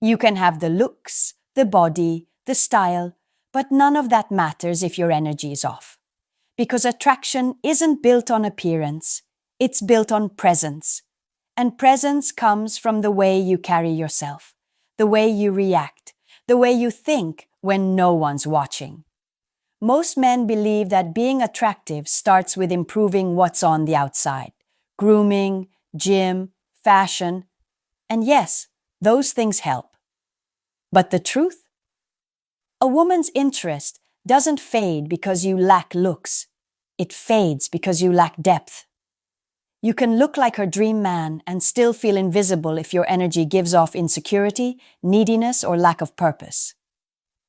You can have the looks, the body, the style, but none of that matters if your energy is off. Because attraction isn't built on appearance, it's built on presence. And presence comes from the way you carry yourself, the way you react, the way you think when no one's watching. Most men believe that being attractive starts with improving what's on the outside: grooming, gym, fashion. And yes, those things help. But the truth? A woman's interest doesn't fade because you lack looks. It fades because you lack depth. You can look like her dream man and still feel invisible if your energy gives off insecurity, neediness, or lack of purpose.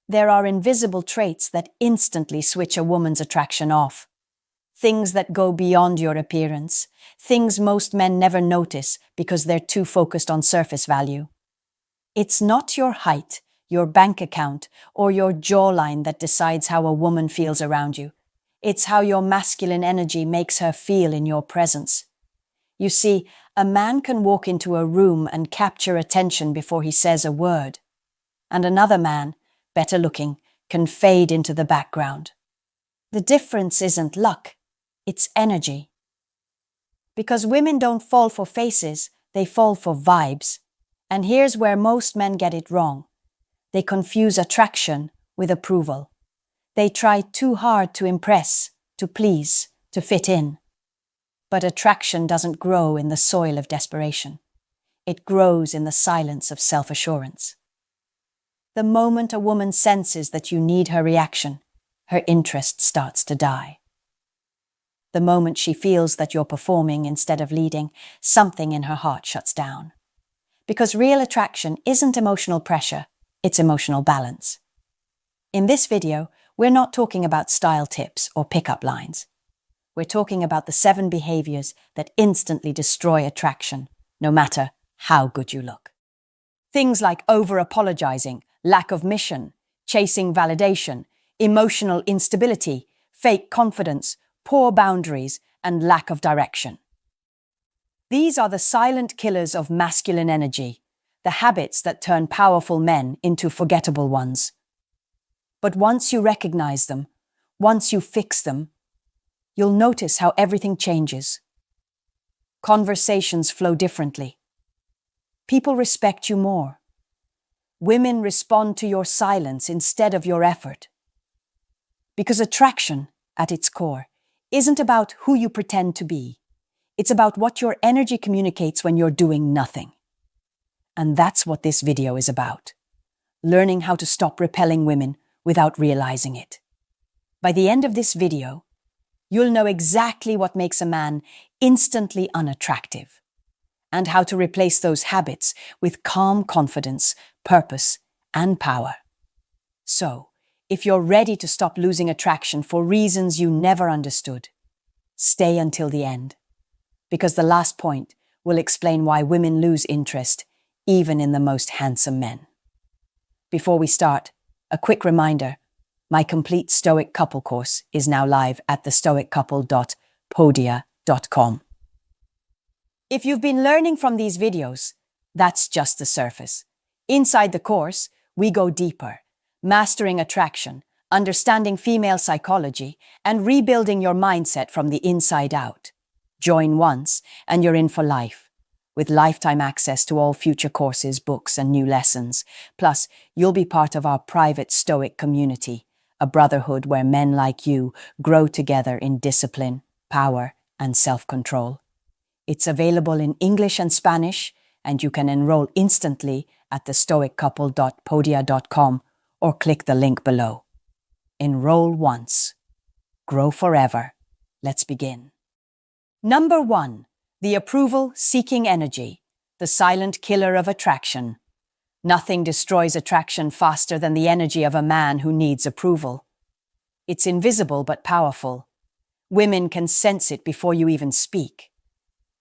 There are invisible traits that instantly switch a woman's attraction off. Things that go beyond your appearance. Things most men never notice because they're too focused on surface value. It's not your height, your bank account, or your jawline that decides how a woman feels around you. It's how your masculine energy makes her feel in your presence. You see, a man can walk into a room and capture attention before he says a word. And another man, better looking, can fade into the background. The difference isn't luck, it's energy. Because women don't fall for faces, they fall for vibes. And here's where most men get it wrong. They confuse attraction with approval. They try too hard to impress, to please, to fit in. But attraction doesn't grow in the soil of desperation. It grows in the silence of self-assurance. The moment a woman senses that you need her reaction, her interest starts to die. The moment she feels that you're performing instead of leading, something in her heart shuts down. Because real attraction isn't emotional pressure, it's emotional balance. In this video, we're not talking about style tips or pickup lines. We're talking about the 7 behaviors that instantly destroy attraction, no matter how good you look. Things like over-apologizing, lack of mission, chasing validation, emotional instability, fake confidence, poor boundaries, and lack of direction. These are the silent killers of masculine energy, the habits that turn powerful men into forgettable ones. But once you recognize them, once you fix them, you'll notice how everything changes. Conversations flow differently. People respect you more. Women respond to your silence instead of your effort. Because attraction, at its core, isn't about who you pretend to be. It's about what your energy communicates when you're doing nothing. And that's what this video is about. Learning how to stop repelling women without realizing it. By the end of this video, you'll know exactly what makes a man instantly unattractive and how to replace those habits with calm confidence, purpose, and power. So, if you're ready to stop losing attraction for reasons you never understood, stay until the end, because the last point will explain why women lose interest even in the most handsome men. Before we start, a quick reminder: my complete Stoic couple course is now live at thestoiccouple.podia.com. If you've been learning from these videos, that's just the surface. Inside the course, we go deeper, mastering attraction, understanding female psychology, and rebuilding your mindset from the inside out. Join once, and you're in for life, with lifetime access to all future courses, books, and new lessons. Plus, you'll be part of our private Stoic community, a brotherhood where men like you grow together in discipline, power, and self-control. It's available in English and Spanish, and you can enroll instantly at thestoiccouple.podia.com or click the link below. Enroll once. Grow forever. Let's begin. Number 1. The approval-seeking energy, the silent killer of attraction. Nothing destroys attraction faster than the energy of a man who needs approval. It's invisible but powerful. Women can sense it before you even speak.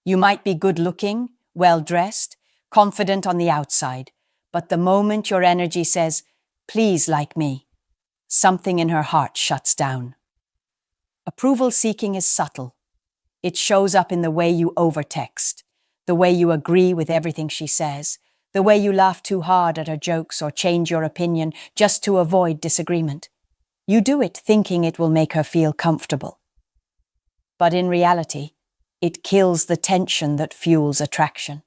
You might be good-looking, well-dressed, confident on the outside, but the moment your energy says, "Please like me," something in her heart shuts down. Approval-seeking is subtle. It shows up in the way you overtext, the way you agree with everything she says, The way you laugh too hard at her jokes or change your opinion just to avoid disagreement. You do it thinking it will make her feel comfortable. But in reality, it kills the tension that fuels attraction.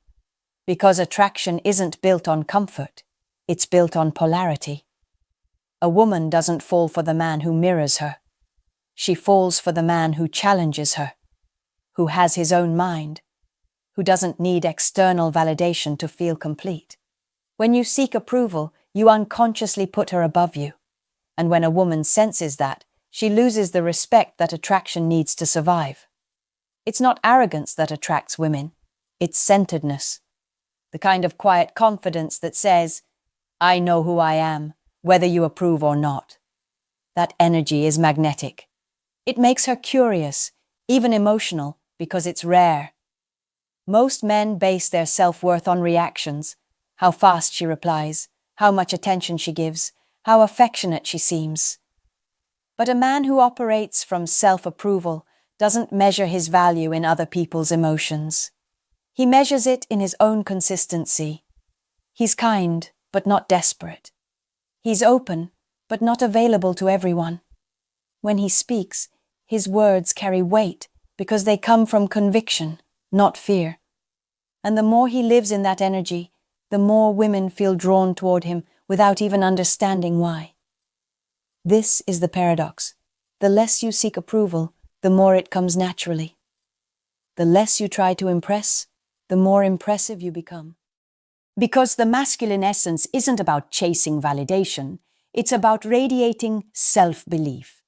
Because attraction isn't built on comfort, it's built on polarity. A woman doesn't fall for the man who mirrors her. She falls for the man who challenges her, who has his own mind, who doesn't need external validation to feel complete. When you seek approval, you unconsciously put her above you. And when a woman senses that, she loses the respect that attraction needs to survive. It's not arrogance that attracts women, it's centeredness. The kind of quiet confidence that says, I know who I am, whether you approve or not. That energy is magnetic. It makes her curious, even emotional, because it's rare. Most men base their self-worth on reactions, how fast she replies, how much attention she gives, how affectionate she seems. But a man who operates from self-approval doesn't measure his value in other people's emotions. He measures it in his own consistency. He's kind, but not desperate. He's open, but not available to everyone. When he speaks, his words carry weight because they come from conviction, not fear. And the more he lives in that energy, the more women feel drawn toward him without even understanding why. This is the paradox. The less you seek approval, the more it comes naturally. The less you try to impress, the more impressive you become. Because the masculine essence isn't about chasing validation, it's about radiating self-belief.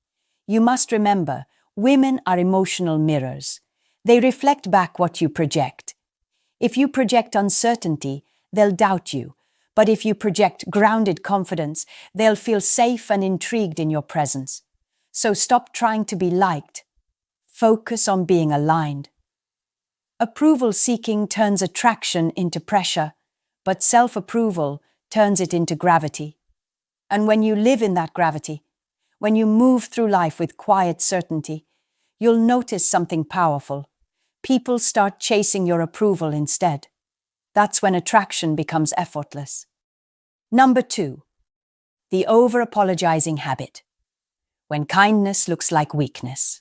You must remember, women are emotional mirrors. They reflect back what you project. If you project uncertainty, they'll doubt you. But if you project grounded confidence, they'll feel safe and intrigued in your presence. So stop trying to be liked. Focus on being aligned. Approval seeking turns attraction into pressure, but self-approval turns it into gravity. And when you live in that gravity, when you move through life with quiet certainty, you'll notice something powerful. People start chasing your approval instead. That's when attraction becomes effortless. Number 2, the over-apologizing habit. When kindness looks like weakness.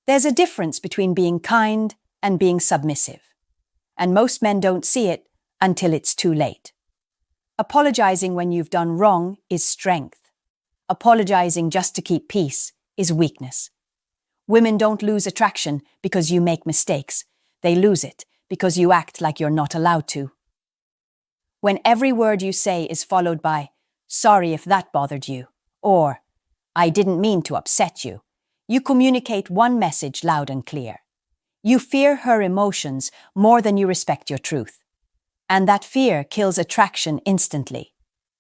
There's a difference between being kind and being submissive. And most men don't see it until it's too late. Apologizing when you've done wrong is strength. Apologizing just to keep peace is weakness. Women don't lose attraction because you make mistakes. They lose it because you act like you're not allowed to. When every word you say is followed by, sorry if that bothered you, or I didn't mean to upset you, you communicate one message loud and clear. You fear her emotions more than you respect your truth. And that fear kills attraction instantly.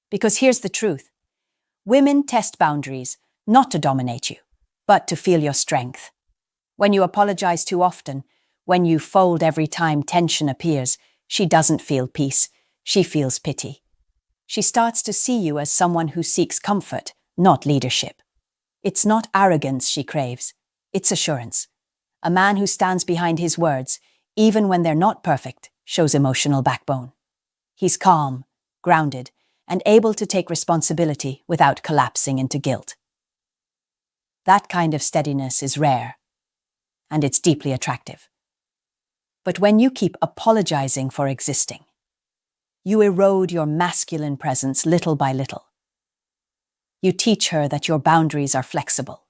Because here's the truth. Women test boundaries not to dominate you, but to feel your strength. When you apologize too often, when you fold every time tension appears, she doesn't feel peace, she feels pity. She starts to see you as someone who seeks comfort, not leadership. It's not arrogance she craves, it's assurance. A man who stands behind his words, even when they're not perfect, shows emotional backbone. He's calm, grounded, and able to take responsibility without collapsing into guilt. That kind of steadiness is rare, and it's deeply attractive. But when you keep apologizing for existing, you erode your masculine presence little by little. You teach her that your boundaries are flexible,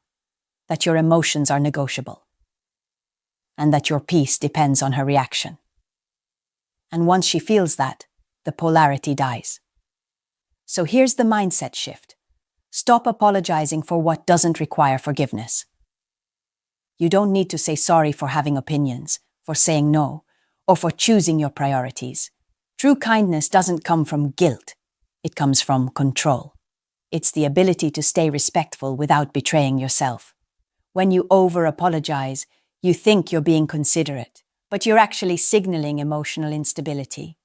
that your emotions are negotiable, and that your peace depends on her reaction. And once she feels that, the polarity dies. So here's the mindset shift. Stop apologizing for what doesn't require forgiveness. You don't need to say sorry for having opinions, for saying no, or for choosing your priorities. True kindness doesn't come from guilt. It comes from control. It's the ability to stay respectful without betraying yourself. When you over-apologize, you think you're being considerate, but you're actually signaling emotional instability.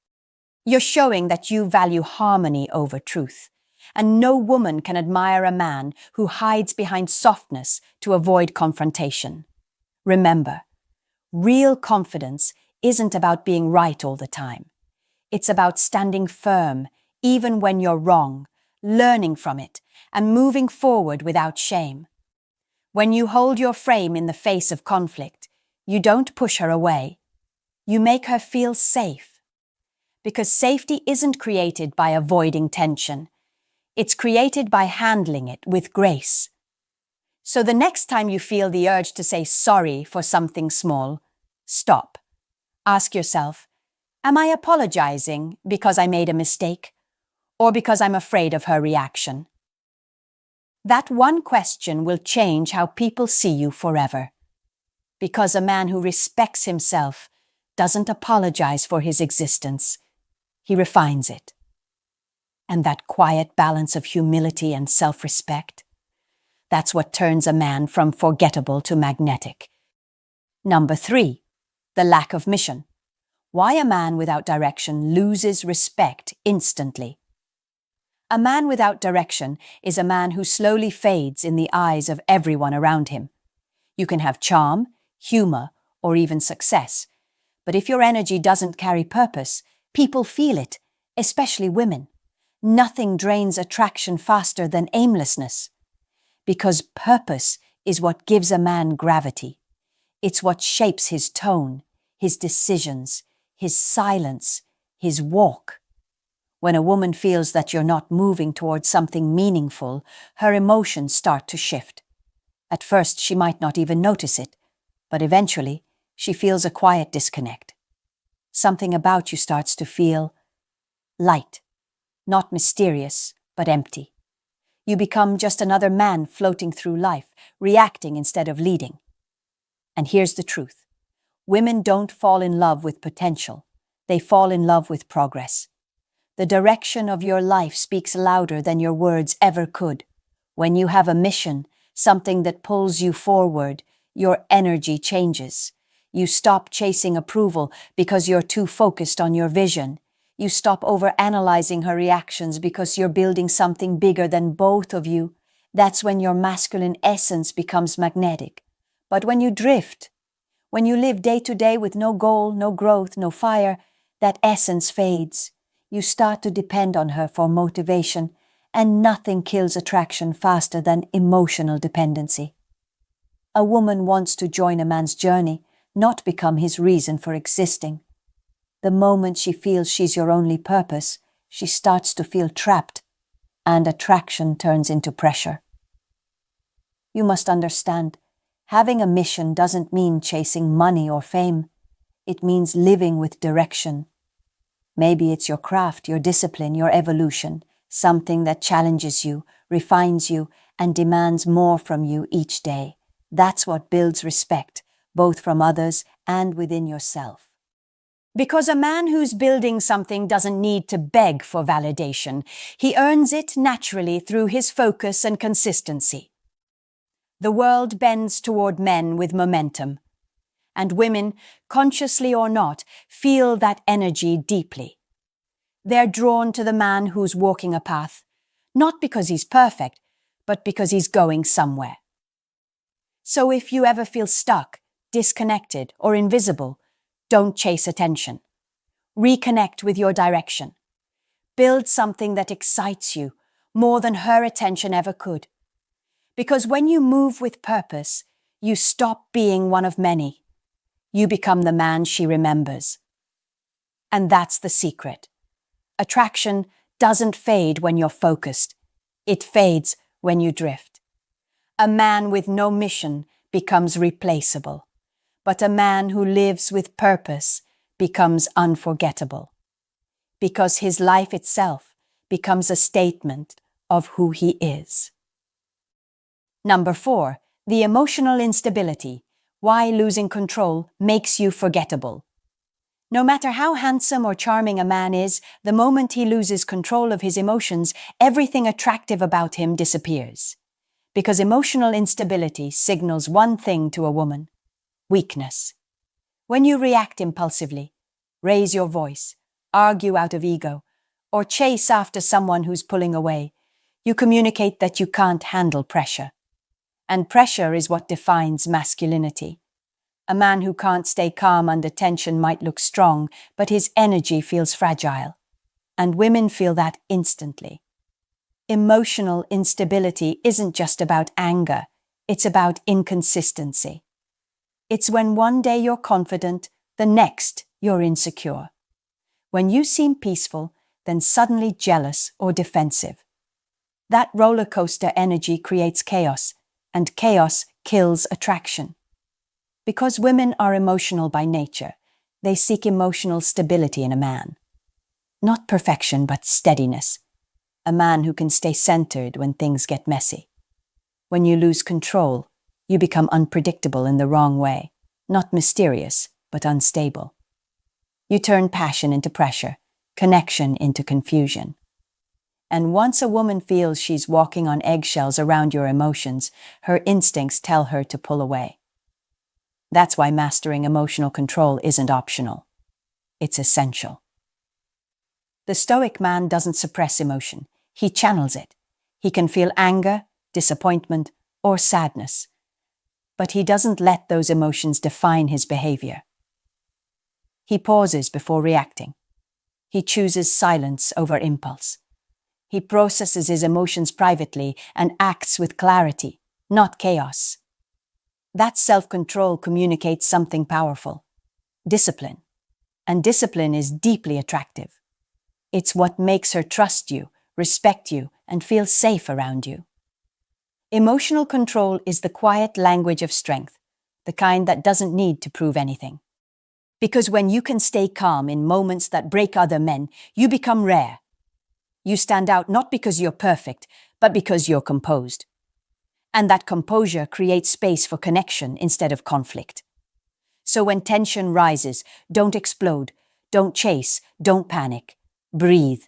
You're showing that you value harmony over truth, and no woman can admire a man who hides behind softness to avoid confrontation. Remember, real confidence isn't about being right all the time. It's about standing firm, even when you're wrong, learning from it, and moving forward without shame. When you hold your frame in the face of conflict, you don't push her away. You make her feel safe. Because safety isn't created by avoiding tension. It's created by handling it with grace. So the next time you feel the urge to say sorry for something small, stop. Ask yourself, am I apologizing because I made a mistake, or because I'm afraid of her reaction? That one question will change how people see you forever. Because a man who respects himself doesn't apologize for his existence. He refines it. And that quiet balance of humility and self-respect, that's what turns a man from forgettable to magnetic. Number 3, the lack of mission. Why a man without direction loses respect instantly. A man without direction is a man who slowly fades in the eyes of everyone around him. You can have charm, humor, or even success, but if your energy doesn't carry purpose, people feel it, especially women. Nothing drains attraction faster than aimlessness. Because purpose is what gives a man gravity. It's what shapes his tone, his decisions, his silence, his walk. When a woman feels that you're not moving towards something meaningful, her emotions start to shift. At first, she might not even notice it, but eventually, she feels a quiet disconnect. Something about you starts to feel light, not mysterious, but empty. You become just another man floating through life, reacting instead of leading. And here's the truth. Women don't fall in love with potential. They fall in love with progress. The direction of your life speaks louder than your words ever could. When you have a mission, something that pulls you forward, your energy changes. You stop chasing approval because you're too focused on your vision. You stop overanalyzing her reactions because you're building something bigger than both of you. That's when your masculine essence becomes magnetic. But when you drift, when you live day to day with no goal, no growth, no fire, that essence fades. You start to depend on her for motivation, and nothing kills attraction faster than emotional dependency. A woman wants to join a man's journey, not become his reason for existing. The moment she feels she's your only purpose, she starts to feel trapped, and attraction turns into pressure. You must understand, having a mission doesn't mean chasing money or fame. It means living with direction. Maybe it's your craft, your discipline, your evolution, something that challenges you, refines you, and demands more from you each day. That's what builds respect, both from others and within yourself. Because a man who's building something doesn't need to beg for validation. He earns it naturally through his focus and consistency. The world bends toward men with momentum, and women, consciously or not, feel that energy deeply. They're drawn to the man who's walking a path, not because he's perfect, but because he's going somewhere. So if you ever feel stuck, disconnected, or invisible, don't chase attention. Reconnect with your direction. Build something that excites you more than her attention ever could. Because when you move with purpose, you stop being one of many. You become the man she remembers. And that's the secret. Attraction doesn't fade when you're focused. It fades when you drift. A man with no mission becomes replaceable, but a man who lives with purpose becomes unforgettable, because his life itself becomes a statement of who he is. Number 4, the emotional instability. Why losing control makes you forgettable. No matter how handsome or charming a man is, the moment he loses control of his emotions, everything attractive about him disappears. Because emotional instability signals one thing to a woman: weakness. When you react impulsively, raise your voice, argue out of ego, or chase after someone who's pulling away, you communicate that you can't handle pressure. And pressure is what defines masculinity. A man who can't stay calm under tension might look strong, but his energy feels fragile. And women feel that instantly. Emotional instability isn't just about anger, it's about inconsistency. It's when one day you're confident, the next you're insecure. When you seem peaceful, then suddenly jealous or defensive. That roller coaster energy creates chaos, and chaos kills attraction. Because women are emotional by nature, they seek emotional stability in a man. Not perfection, but steadiness. A man who can stay centered when things get messy. When you lose control, you become unpredictable in the wrong way, not mysterious, but unstable. You turn passion into pressure, connection into confusion. And once a woman feels she's walking on eggshells around your emotions, her instincts tell her to pull away. That's why mastering emotional control isn't optional. It's essential. The Stoic man doesn't suppress emotion. He channels it. He can feel anger, disappointment, or sadness. But he doesn't let those emotions define his behavior. He pauses before reacting. He chooses silence over impulse. He processes his emotions privately and acts with clarity, not chaos. That self-control communicates something powerful: discipline. And discipline is deeply attractive. It's what makes her trust you, respect you, and feel safe around you. Emotional control is the quiet language of strength, the kind that doesn't need to prove anything. Because when you can stay calm in moments that break other men, you become rare. You stand out not because you're perfect, but because you're composed. And that composure creates space for connection instead of conflict. So when tension rises, don't explode, don't chase, don't panic. Breathe,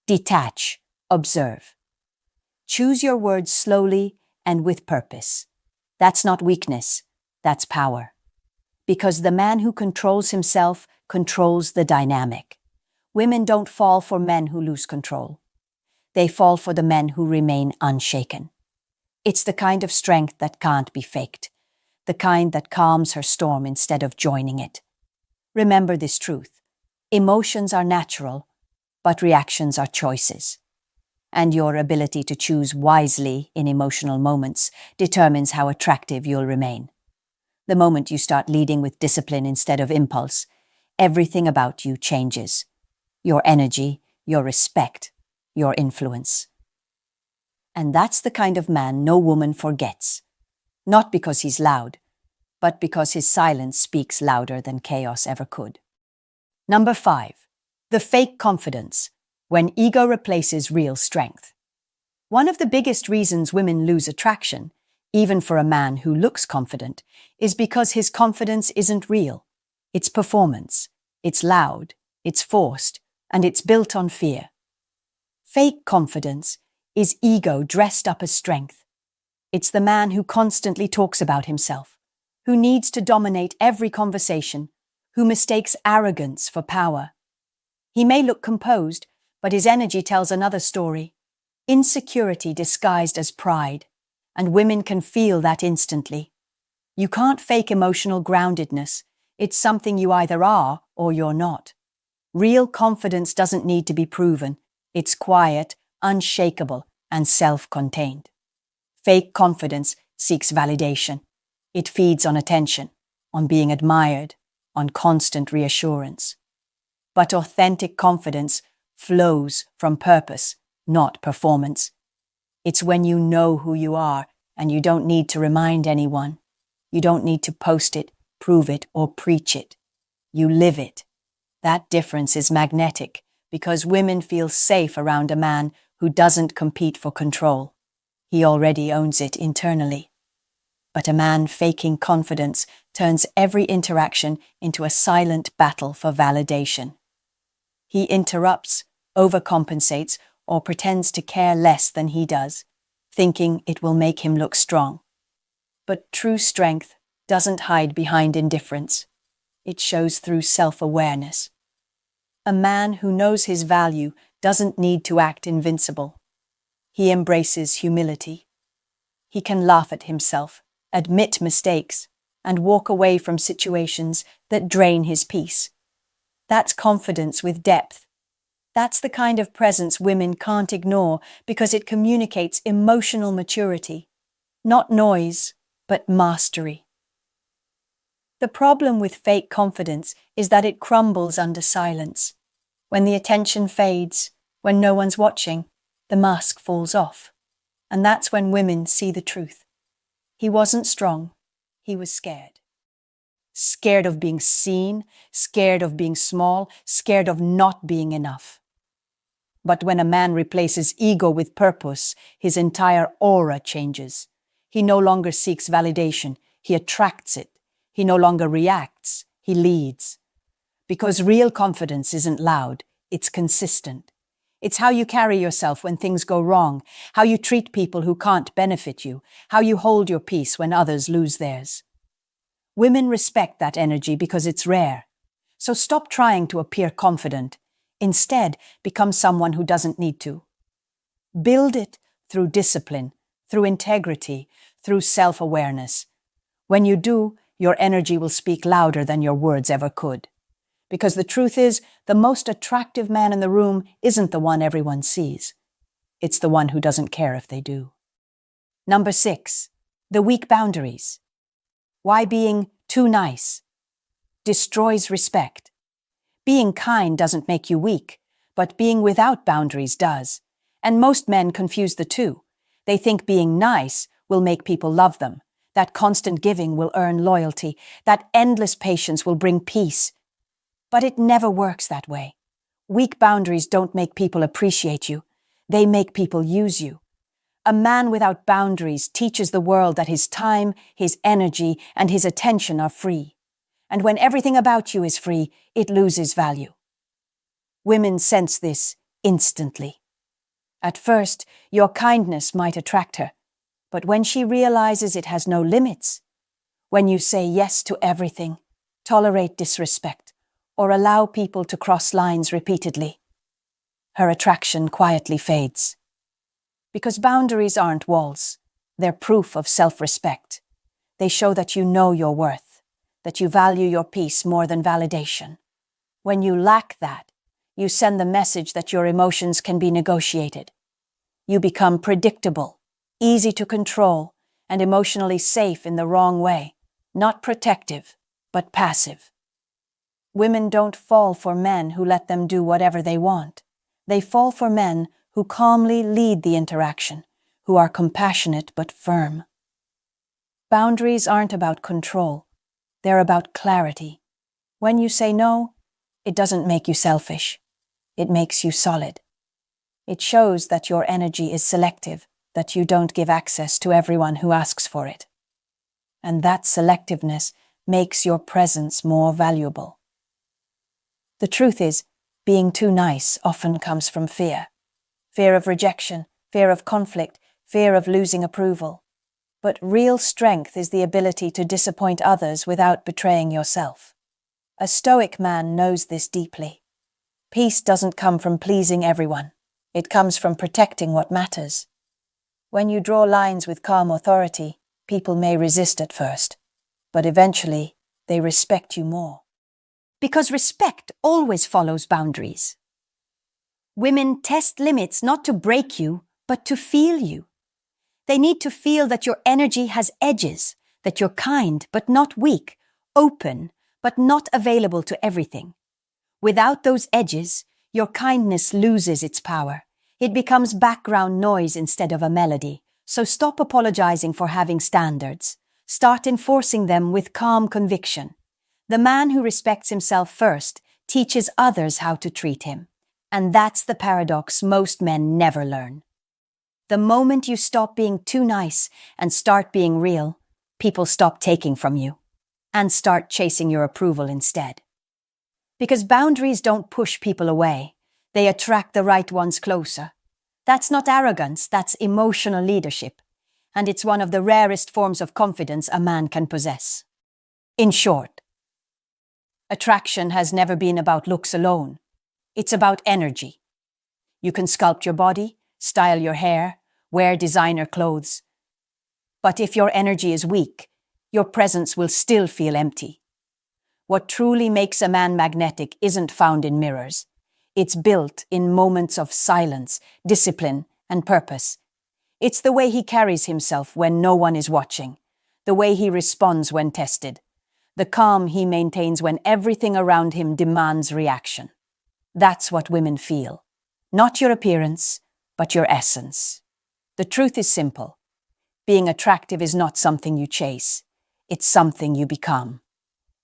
detach, observe. Choose your words slowly and with purpose. That's not weakness, that's power. Because the man who controls himself controls the dynamic. Women don't fall for men who lose control. They fall for the men who remain unshaken. It's the kind of strength that can't be faked, the kind that calms her storm instead of joining it. Remember this truth: emotions are natural, but reactions are choices. And your ability to choose wisely in emotional moments determines how attractive you'll remain. The moment you start leading with discipline instead of impulse, everything about you changes. Your energy, your respect, your influence. And that's the kind of man no woman forgets. Not because he's loud, but because his silence speaks louder than chaos ever could. Number 5. The fake confidence, when ego replaces real strength. One of the biggest reasons women lose attraction, even for a man who looks confident, is because his confidence isn't real. It's performance. It's loud. It's forced. And it's built on fear. Fake confidence is ego dressed up as strength. It's the man who constantly talks about himself, who needs to dominate every conversation, who mistakes arrogance for power. He may look composed, but his energy tells another story. Insecurity disguised as pride, and women can feel that instantly. You can't fake emotional groundedness. It's something you either are or you're not. Real confidence doesn't need to be proven. It's quiet, unshakable, and self-contained. Fake confidence seeks validation. It feeds on attention, on being admired, on constant reassurance. But authentic confidence flows from purpose, not performance. It's when you know who you are and you don't need to remind anyone. You don't need to post it, prove it, or preach it. You live it. That difference is magnetic because women feel safe around a man who doesn't compete for control. He already owns it internally. But a man faking confidence turns every interaction into a silent battle for validation. He interrupts, overcompensates, or pretends to care less than he does, thinking it will make him look strong. But true strength doesn't hide behind indifference. It shows through self-awareness. A man who knows his value doesn't need to act invincible. He embraces humility. He can laugh at himself, admit mistakes, and walk away from situations that drain his peace. That's confidence with depth. That's the kind of presence women can't ignore because it communicates emotional maturity. Not noise, but mastery. The problem with fake confidence is that it crumbles under silence. When the attention fades, when no one's watching, the mask falls off. And that's when women see the truth. He wasn't strong, he was scared. Scared of being seen, scared of being small, scared of not being enough. But when a man replaces ego with purpose, his entire aura changes. He no longer seeks validation, he attracts it. He no longer reacts, he leads. Because real confidence isn't loud, it's consistent. It's how you carry yourself when things go wrong, how you treat people who can't benefit you, how you hold your peace when others lose theirs. Women respect that energy because it's rare. So stop trying to appear confident. Instead, become someone who doesn't need to. Build it through discipline, through integrity, through self-awareness. When you do, your energy will speak louder than your words ever could. Because the truth is, the most attractive man in the room isn't the one everyone sees. It's the one who doesn't care if they do. Number 6, the weak boundaries. Why being too nice destroys respect. Being kind doesn't make you weak, but being without boundaries does. And most men confuse the two. They think being nice will make people love them, that constant giving will earn loyalty, that endless patience will bring peace. But it never works that way. Weak boundaries don't make people appreciate you. They make people use you. A man without boundaries teaches the world that his time, his energy, and his attention are free. And when everything about you is free, it loses value. Women sense this instantly. At first, your kindness might attract her, but when she realizes it has no limits, when you say yes to everything, tolerate disrespect, or allow people to cross lines repeatedly, her attraction quietly fades. Because boundaries aren't walls, they're proof of self-respect. They show that you know your worth, that you value your peace more than validation. When you lack that, you send the message that your emotions can be negotiated. You become predictable, easy to control, and emotionally safe in the wrong way, not protective, but passive. Women don't fall for men who let them do whatever they want. They fall for men who calmly lead the interaction, who are compassionate but firm. Boundaries aren't about control. They're about clarity. When you say no, it doesn't make you selfish. It makes you solid. It shows that your energy is selective, that you don't give access to everyone who asks for it. And that selectiveness makes your presence more valuable. The truth is, being too nice often comes from fear. Fear of rejection, fear of conflict, fear of losing approval. But real strength is the ability to disappoint others without betraying yourself. A Stoic man knows this deeply. Peace doesn't come from pleasing everyone. It comes from protecting what matters. When you draw lines with calm authority, people may resist at first, but eventually they respect you more. Because respect always follows boundaries. Women test limits not to break you, but to feel you. They need to feel that your energy has edges, that you're kind but not weak, open but not available to everything. Without those edges, your kindness loses its power. It becomes background noise instead of a melody. So stop apologizing for having standards. Start enforcing them with calm conviction. The man who respects himself first teaches others how to treat him. And that's the paradox most men never learn. The moment you stop being too nice and start being real, people stop taking from you and start chasing your approval instead. Because boundaries don't push people away, they attract the right ones closer. That's not arrogance, that's emotional leadership. And it's one of the rarest forms of confidence a man can possess. In short, attraction has never been about looks alone. It's about energy. You can sculpt your body, style your hair, wear designer clothes. But if your energy is weak, your presence will still feel empty. What truly makes a man magnetic isn't found in mirrors. It's built in moments of silence, discipline, and purpose. It's the way he carries himself when no one is watching, the way he responds when tested, the calm he maintains when everything around him demands reaction. That's what women feel. Not your appearance, but your essence. The truth is simple. Being attractive is not something you chase. It's something you become.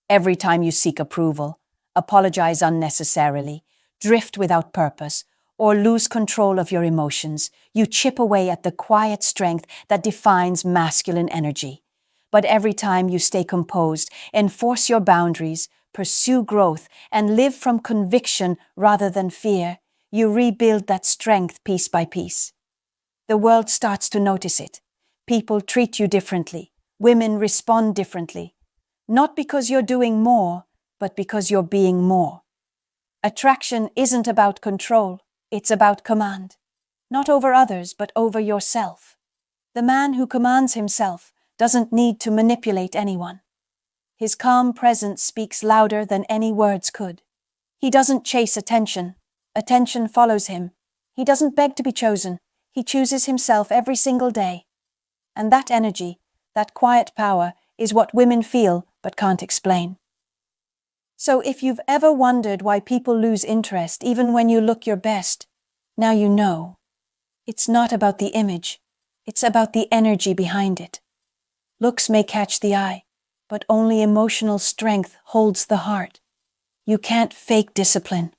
Every time you seek approval, apologize unnecessarily, drift without purpose, or lose control of your emotions, you chip away at the quiet strength that defines masculine energy. But every time you stay composed, enforce your boundaries, pursue growth, and live from conviction rather than fear, you rebuild that strength piece by piece. The world starts to notice it. People treat you differently. Women respond differently. Not because you're doing more, but because you're being more. Attraction isn't about control, it's about command. Not over others, but over yourself. The man who commands himself doesn't need to manipulate anyone. His calm presence speaks louder than any words could. He doesn't chase attention. Attention follows him. He doesn't beg to be chosen. He chooses himself every single day. And that energy, that quiet power, is what women feel but can't explain. So if you've ever wondered why people lose interest even when you look your best, now you know. It's not about the image. It's about the energy behind it. Looks may catch the eye, but only emotional strength holds the heart. You can't fake discipline.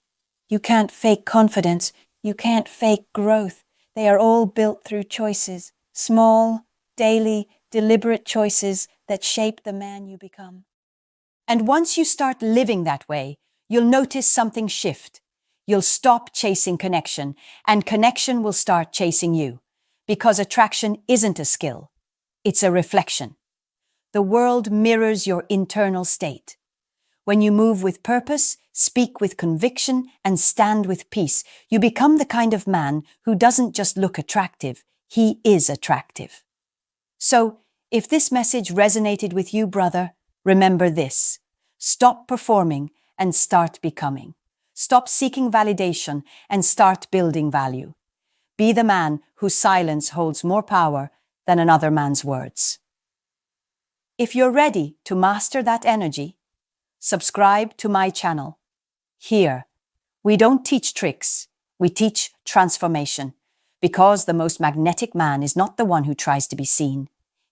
You can't fake confidence. You can't fake growth. They are all built through choices, small, daily, deliberate choices that shape the man you become. And once you start living that way, you'll notice something shift. You'll stop chasing connection, and connection will start chasing you. Because attraction isn't a skill, it's a reflection. The world mirrors your internal state. When you move with purpose, speak with conviction, and stand with peace, you become the kind of man who doesn't just look attractive, he is attractive. So, if this message resonated with you, brother, remember this. Stop performing and start becoming. Stop seeking validation and start building value. Be the man whose silence holds more power than another man's words. If you're ready to master that energy, subscribe to my channel. Here, we don't teach tricks, we teach transformation, because the most magnetic man is not the one who tries to be seen.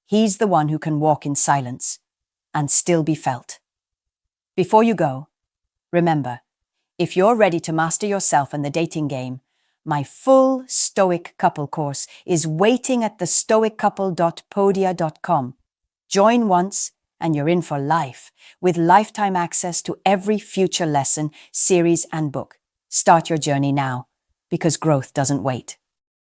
He's the one who can walk in silence and still be felt. Before you go, remember, if you're ready to master yourself and the dating game, my full Stoic couple course is waiting at thestoiccouple.podia.com. Join once and you're in for life, with lifetime access to every future lesson, series, and book. Start your journey now, because growth doesn't wait.